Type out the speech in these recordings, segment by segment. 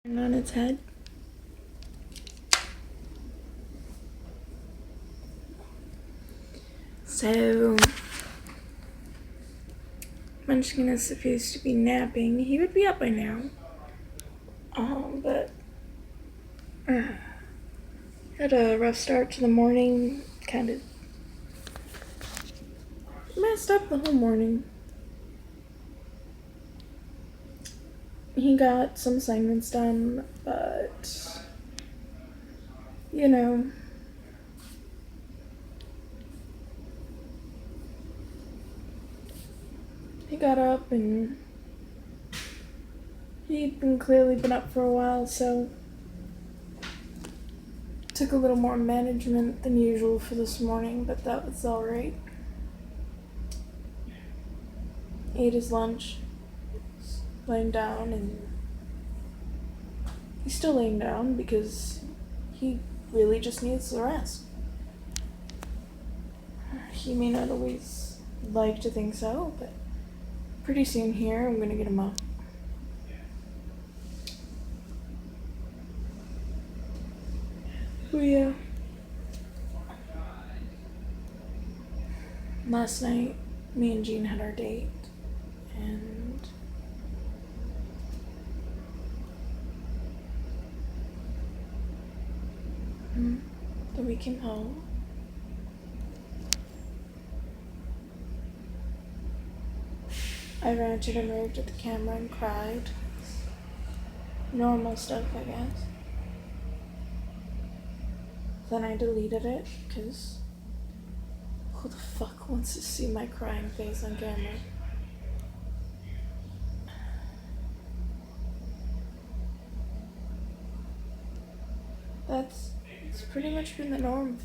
And on its head. So Munchkin is supposed to be napping. He would be up by now. But had a rough start to the morning. Kind of messed up the whole morning. He got some assignments done, but you know, he got up and he'd clearly been up for a while, so took a little more management than usual for this morning, but that was alright. Ate his lunch, laying down, and he's still laying down because he really just needs the rest. He may not always like to think so, but pretty soon here I'm gonna get him up. Oh yeah. Last night, me and Jean had our date, and then we came home. I ranted and raved at the camera and cried. Normal stuff, I guess. Then I deleted it, because who the fuck wants to see my crying face on camera? It's pretty much been the norm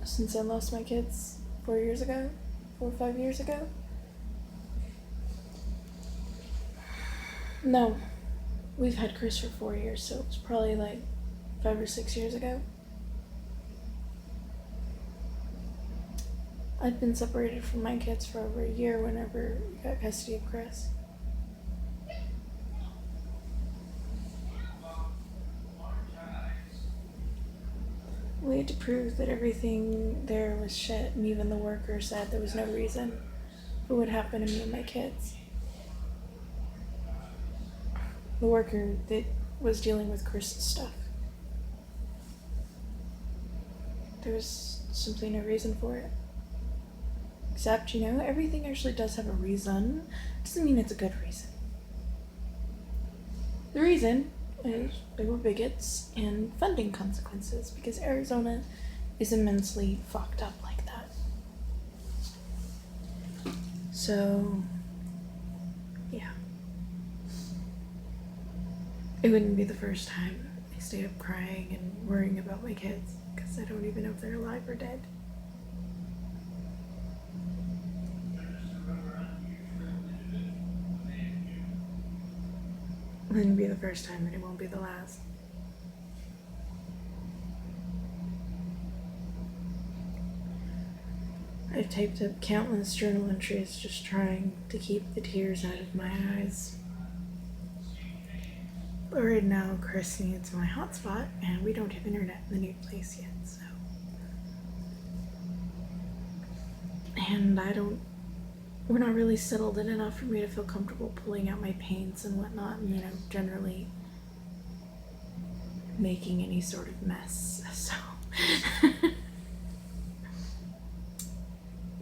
since I lost my kids 4 or 5 years ago. No, we've had Chris for 4 years, so it was probably like 5 or 6 years ago. I'd been separated from my kids for over a year whenever we got custody of Chris. We had to prove that everything there was shit, and even the worker said there was no reason for what happened to me and my kids. The worker that was dealing with Chris's stuff. There was simply no reason for it. Except, everything actually does have a reason. Doesn't mean it's a good reason. The reason is they were bigots and funding consequences, because Arizona is immensely fucked up like that. So, yeah. It wouldn't be the first time I stayed up crying and worrying about my kids, because I don't even know if they're alive or dead. It wouldn't be the first time, and it won't be the last. I've typed up countless journal entries just trying to keep the tears out of my eyes. But right now, Chris needs my hotspot, and we don't have internet in the new place yet, so. And we're not really settled in enough for me to feel comfortable pulling out my paints and whatnot, and, generally making any sort of mess, so.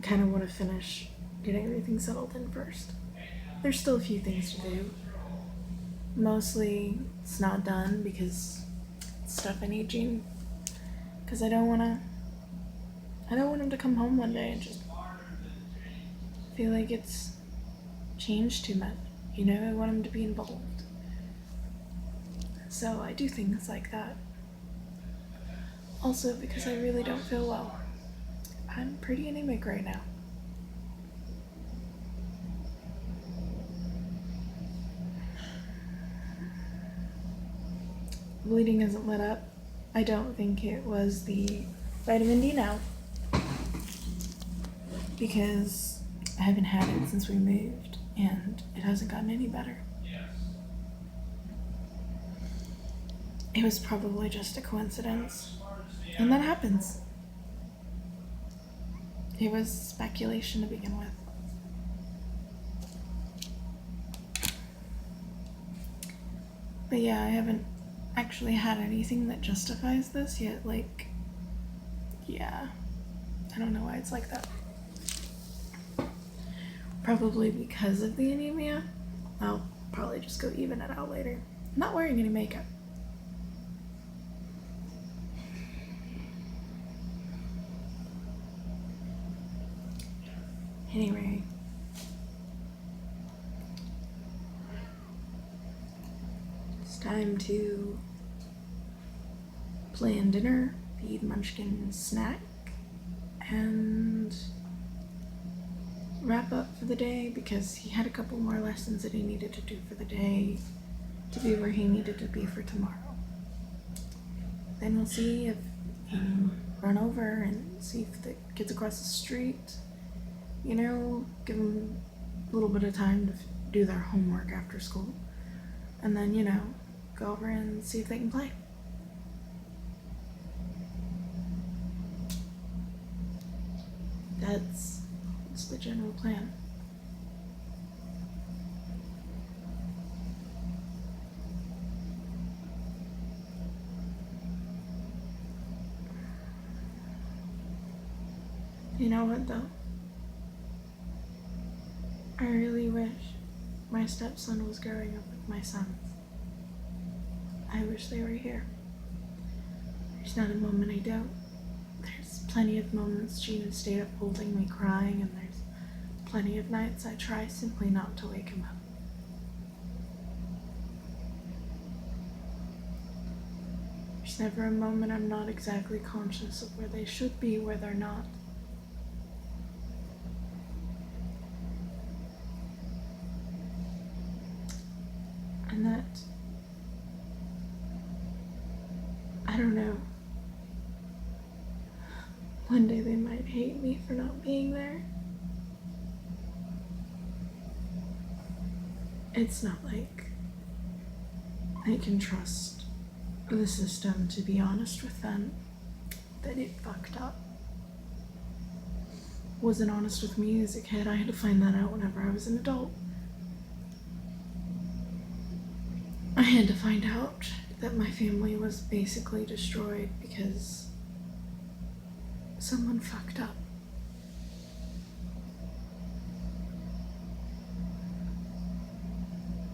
Kind of want to finish getting everything settled in first. There's still a few things to do. Mostly it's not done because it's stuff I need Jean. Because I don't want him to come home one day and just feel like it's changed too much. I want him to be involved. So I do things like that. Also because I really don't feel well. I'm pretty anemic right now. Bleeding hasn't let up. I don't think it was the vitamin D now, because I haven't had it since we moved. and it hasn't gotten any better. It was probably just a coincidence, and that happens. It was speculation to begin with. But yeah, I haven't actually had anything that justifies this yet. Like, yeah, I don't know why it's like that. Probably because of the anemia. I'll probably just go even it out later. I'm not wearing any makeup. Anyway. It's time to plan dinner, feed Munchkin snack, and wrap up for the day because he had a couple more lessons that he needed to do for the day to be where he needed to be for tomorrow. Then we'll see if he can run over and see if the kids across the street, you know, give them a little bit of time to do their homework after school. And then, you know, go over and see if they can play. That's the general plan. You know what though? I really wish my stepson was growing up with my sons. I wish they were here. There's not a moment I don't. There's plenty of moments Gene has stayed up holding me crying, and there's plenty of nights I try simply not to wake him up. There's never a moment I'm not exactly conscious of where they should be, where they're not. And that, I don't know, one day they might hate me for not being there. It's not like I can trust the system to be honest with them that it fucked up. Wasn't honest with me as a kid. I had to find that out whenever I was an adult. I had to find out that my family was basically destroyed because someone fucked up.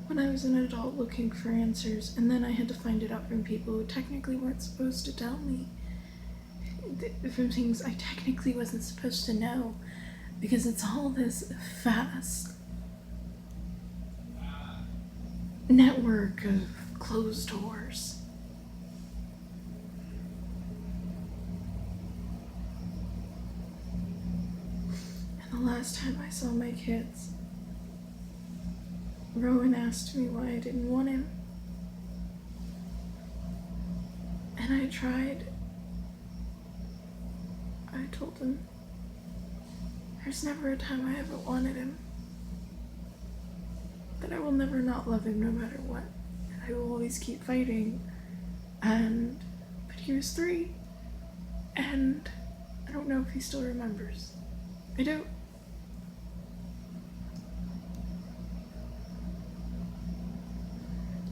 When I was an adult looking for answers, and then I had to find it out from people who technically weren't supposed to tell me. From things I technically wasn't supposed to know, because it's all this vast network of closed doors. And the last time I saw my kids, Rowan asked me why I didn't want him. And I tried. I told him, there's never a time I ever wanted him. That I will never not love him no matter what. And I will always keep fighting. But he was 3. And I don't know if he still remembers. I don't.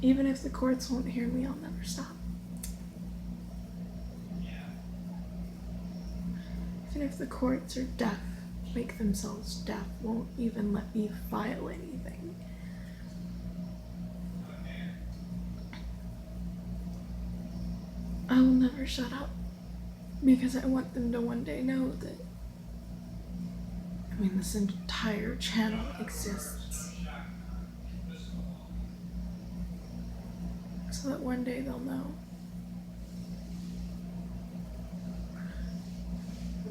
Even if the courts won't hear me, I'll never stop. Even if the courts are deaf, make themselves deaf, won't even let me file anything. I will never shut up, because I want them to one day know that, this entire channel exists. So that one day they'll know.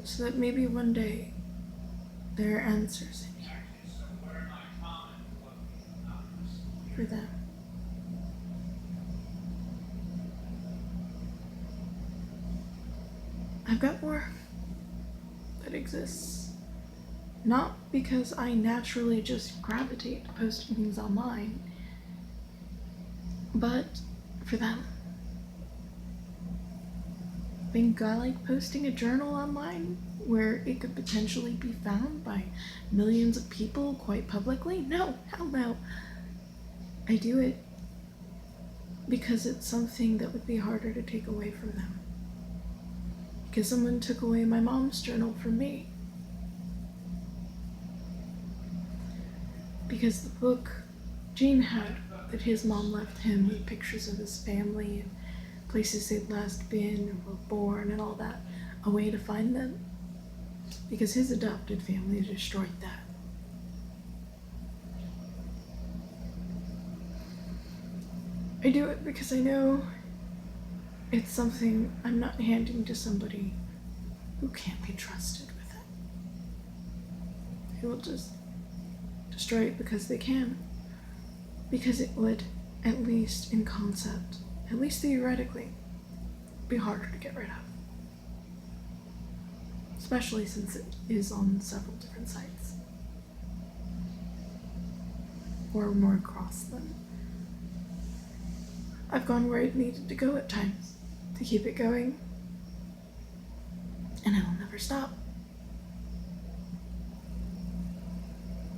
So that maybe one day there are answers in here for them. I've got more that exists Not because I naturally just gravitate to posting things online, but for them. Think I like posting a journal online where it could potentially be found by millions of people quite publicly? No, hell no. I do it because it's something that would be harder to take away from them. Because someone took away my mom's journal from me. Because the book Gene had that his mom left him with pictures of his family and places they'd last been or were born and all that, a way to find them. Because his adopted family destroyed that. I do it because I know it's something I'm not handing to somebody who can't be trusted with it. They will just destroy it because they can. Because it would, at least in concept, at least theoretically, be harder to get rid of. Especially since it is on several different sites. Or more across them. I've gone where it needed to go at times to keep it going, and I'll never stop.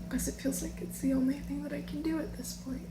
Because it feels like it's the only thing that I can do at this point.